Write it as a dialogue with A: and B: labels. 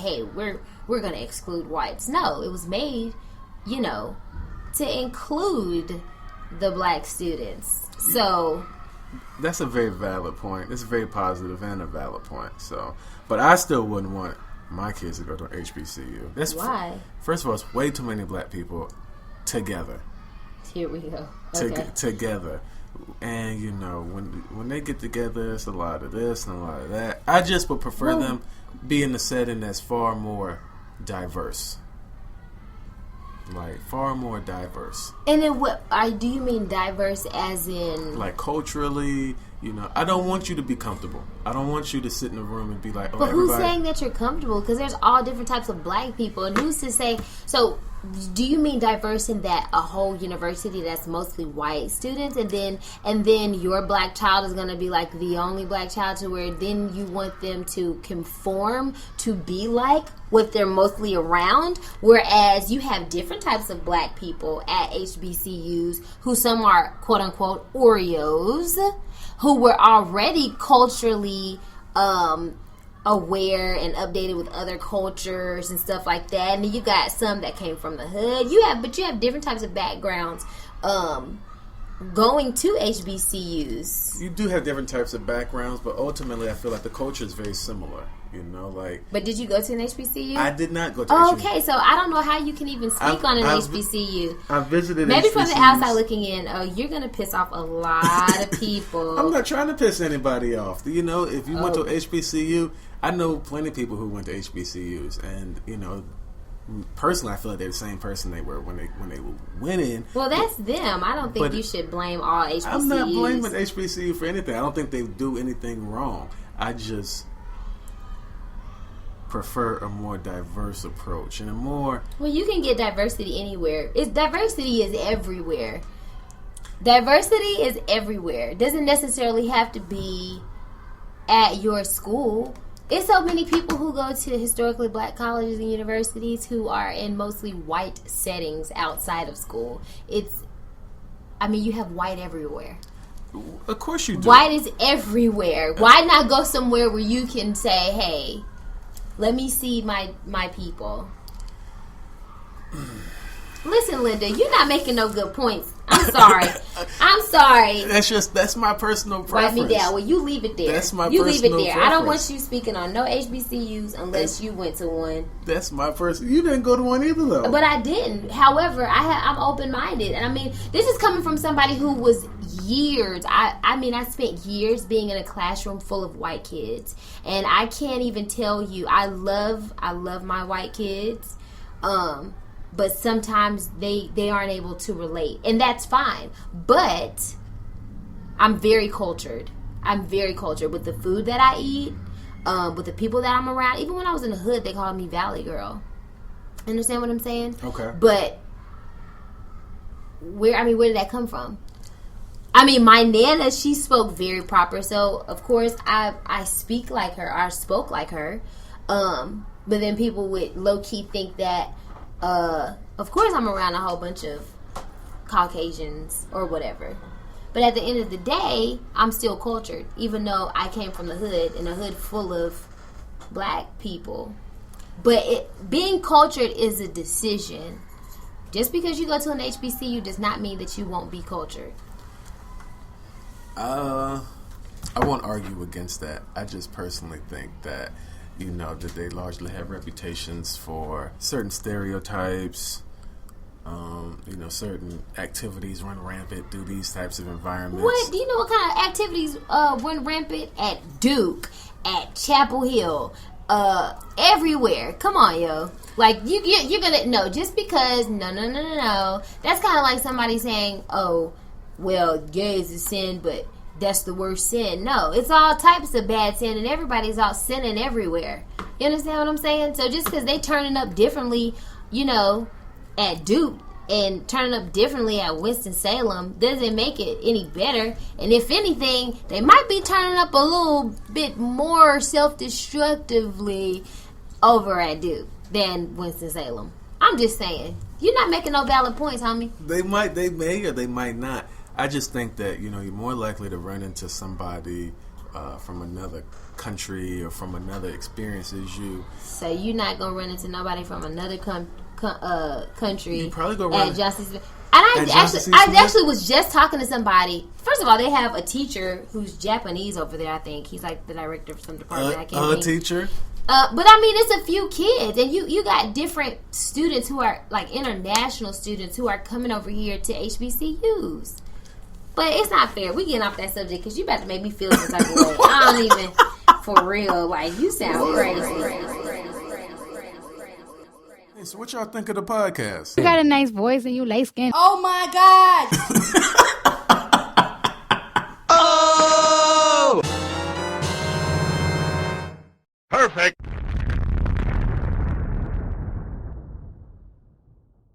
A: hey, we're going to exclude whites. No, it was made, to include the black students. So
B: that's a very valid point. It's very positive and a valid point. So, but I still wouldn't want my kids to go to an HBCU. That's
A: why.
B: First of all, it's way too many black people together.
A: Here we go. Okay.
B: Together. And, when they get together, it's a lot of this and a lot of that. I just would prefer them be in a setting that's far more diverse. Like, far more diverse.
A: And then do you mean diverse as in...
B: Like, culturally, I don't want you to be comfortable. I don't want you to sit in a room and be like, oh,
A: but who's saying that you're comfortable? Because there's all different types of black people. And who's to say... So, do you mean diverse in that a whole university that's mostly white students, and then your black child is going to be like the only black child, to where then you want them to conform to be like what they're mostly around, whereas you have different types of black people at HBCUs who some are quote unquote Oreos, who were already culturally aware and updated with other cultures and stuff like that. And then you got some that came from the hood. But you have different types of backgrounds going to HBCUs.
B: You do have different types of backgrounds, but ultimately I feel like the culture is very similar.
A: But did you go to an HBCU?
B: I did not go to HBCU.
A: Okay, so I don't know how you can even speak on an HBCU.
B: I visited
A: Maybe
B: HBCUs.
A: From the outside looking in, you're going to piss off a lot of people.
B: I'm not trying to piss anybody off. If you went to HBCU, I know plenty of people who went to HBCUs, and personally, I feel like they're the same person they were when they went in.
A: Well, that's them. I don't think you should blame all HBCUs.
B: I'm not blaming HBCU for anything. I don't think they do anything wrong. I just prefer a more diverse approach and a more...
A: Well, you can get diversity anywhere. Diversity is everywhere. Diversity is everywhere. It doesn't necessarily have to be at your school. It's so many people who go to historically black colleges and universities who are in mostly white settings outside of school. You have white everywhere.
B: Of course you do.
A: White is everywhere. Why not go somewhere where you can say, hey, let me see my people. Listen, Linda, you're not making no good points. I'm sorry.
B: That's my personal preference.
A: Write me down. Well, you leave it there.
B: That's my
A: you
B: personal
A: leave it there.
B: preference.
A: I don't want you speaking on no HBCUs unless you went to one.
B: That's my personal... You didn't go to one either, though.
A: But I didn't. However, I'm open-minded. And this is coming from somebody who was years... I spent years being in a classroom full of white kids. And I can't even tell you... I love my white kids. But sometimes they aren't able to relate. And that's fine. But I'm very cultured. I'm very cultured with the food that I eat, with the people that I'm around. Even when I was in the hood, they called me Valley Girl. Understand what I'm saying?
B: Okay.
A: But where did that come from? My Nana, she spoke very proper. So, of course, I speak like her. I spoke like her. But then people would low-key think that... of course I'm around a whole bunch of Caucasians or whatever. But at the end of the day, I'm still cultured, even though I came from the hood, in a hood full of black people. But being cultured is a decision. Just because you go to an HBCU does not mean that you won't be cultured.
B: I won't argue against that. I just personally think that that they largely have reputations for certain stereotypes, certain activities run rampant through these types of environments.
A: What? Do you know what kind of activities run rampant at Duke, at Chapel Hill, everywhere? Come on, yo. Like, you're gonna... No, just because... No. That's kind of like somebody saying, oh, well, gay is a sin, but... that's the worst sin. No, it's all types of bad sin, and everybody's out sinning everywhere. You understand what I'm saying? So just because they turning up differently, at Duke and turning up differently at Winston-Salem doesn't make it any better. And if anything, they might be turning up a little bit more self-destructively over at Duke than Winston-Salem. I'm just saying. You're not making no valid points, homie.
B: They may, or they might not. I just think that, you're more likely to run into somebody from another country or from another experience as you.
A: So you're not gonna run into nobody from another country.
B: You probably go run
A: at Johnson Smith. And I actually was just talking to somebody. First of all, they have a teacher who's Japanese over there. I think he's like the director of some department. I can't think.
B: Teacher.
A: But I mean, it's a few kids, and you got different students who are like international students who are coming over here to HBCUs. But it's not fair. We getting off that subject because you about to make me feel some type of way. I don't even, for real. Like, you sound crazy.
B: Hey, so what y'all think of the podcast?
C: You got a nice voice and you light skin.
D: Oh my God!